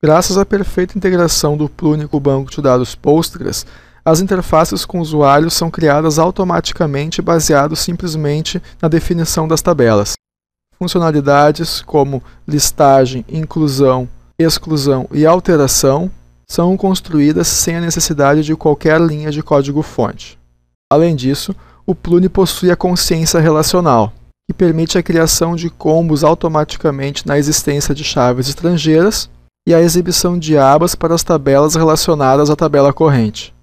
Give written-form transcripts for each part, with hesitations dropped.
Graças à perfeita integração do Pluni com o banco de dados Postgres, as interfaces com o usuário são criadas automaticamente baseadas simplesmente na definição das tabelas. Funcionalidades como listagem, inclusão, exclusão e alteração são construídas sem a necessidade de qualquer linha de código-fonte. Além disso, o Pluni possui a consciência relacional, que permite a criação de combos automaticamente na existência de chaves estrangeiras e a exibição de abas para as tabelas relacionadas à tabela corrente.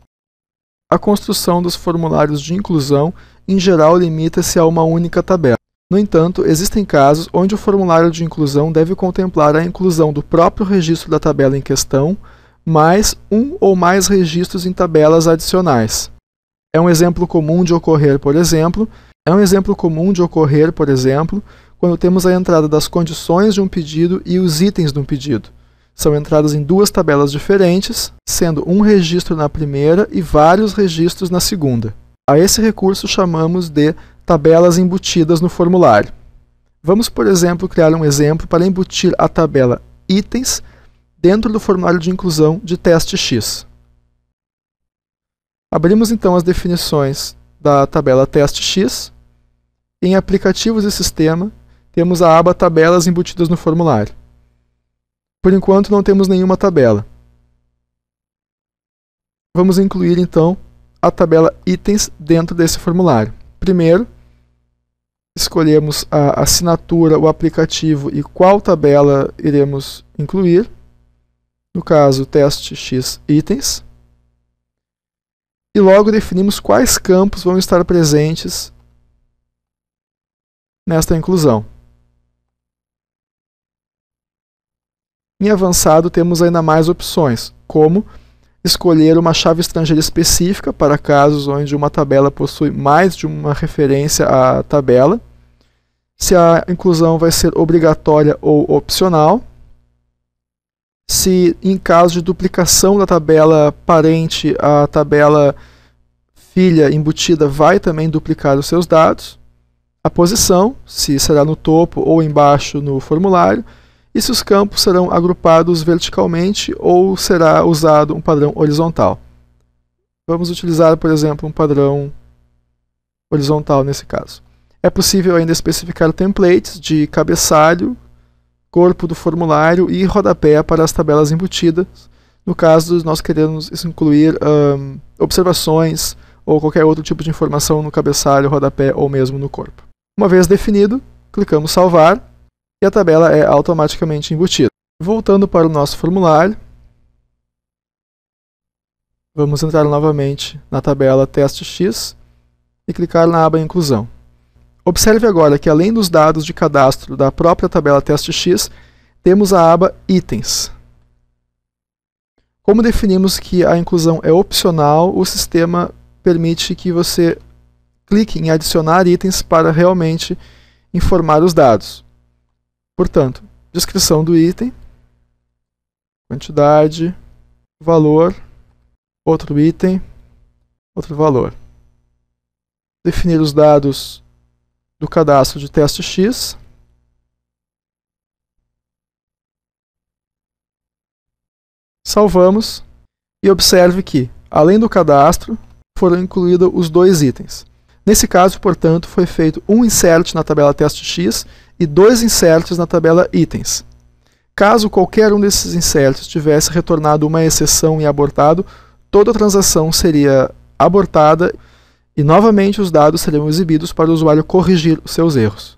A construção dos formulários de inclusão, em geral, limita-se a uma única tabela. No entanto, existem casos onde o formulário de inclusão deve contemplar a inclusão do próprio registro da tabela em questão, mais um ou mais registros em tabelas adicionais. É um exemplo comum de ocorrer, por exemplo, quando temos a entrada das condições de um pedido e os itens de um pedido. São entradas em duas tabelas diferentes, sendo um registro na primeira e vários registros na segunda. A esse recurso chamamos de tabelas embutidas no formulário. Vamos, por exemplo, criar um exemplo para embutir a tabela itens dentro do formulário de inclusão de teste X. Abrimos então as definições da tabela teste X. Em aplicativos e sistema, temos a aba tabelas embutidas no formulário. Por enquanto não temos nenhuma tabela. Vamos incluir então a tabela itens dentro desse formulário. Primeiro, escolhemos a assinatura, o aplicativo e qual tabela iremos incluir. No caso, teste X itens. E logo definimos quais campos vão estar presentes nesta inclusão. Em avançado, temos ainda mais opções, como escolher uma chave estrangeira específica para casos onde uma tabela possui mais de uma referência à tabela, se a inclusão vai ser obrigatória ou opcional, se em caso de duplicação da tabela parente, a tabela filha embutida vai também duplicar os seus dados, a posição, se será no topo ou embaixo no formulário, e se os campos serão agrupados verticalmente ou será usado um padrão horizontal. Vamos utilizar, por exemplo, um padrão horizontal nesse caso. É possível ainda especificar templates de cabeçalho, corpo do formulário e rodapé para as tabelas embutidas, no caso de nós queremos incluir observações ou qualquer outro tipo de informação no cabeçalho, rodapé ou mesmo no corpo. Uma vez definido, clicamos salvar e a tabela é automaticamente embutida. Voltando para o nosso formulário, vamos entrar novamente na tabela teste X e clicar na aba inclusão. Observe agora que além dos dados de cadastro da própria tabela teste X, temos a aba itens. Como definimos que a inclusão é opcional, o sistema permite que você clique em adicionar itens para realmente informar os dados. Portanto, descrição do item, quantidade, valor, outro item, outro valor. Definir os dados do cadastro de teste X. Salvamos e observe que, além do cadastro, foram incluídos os dois itens. Nesse caso, portanto, foi feito um insert na tabela teste X e dois inserts na tabela itens. Caso qualquer um desses inserts tivesse retornado uma exceção e abortado, toda a transação seria abortada e novamente os dados seriam exibidos para o usuário corrigir os seus erros.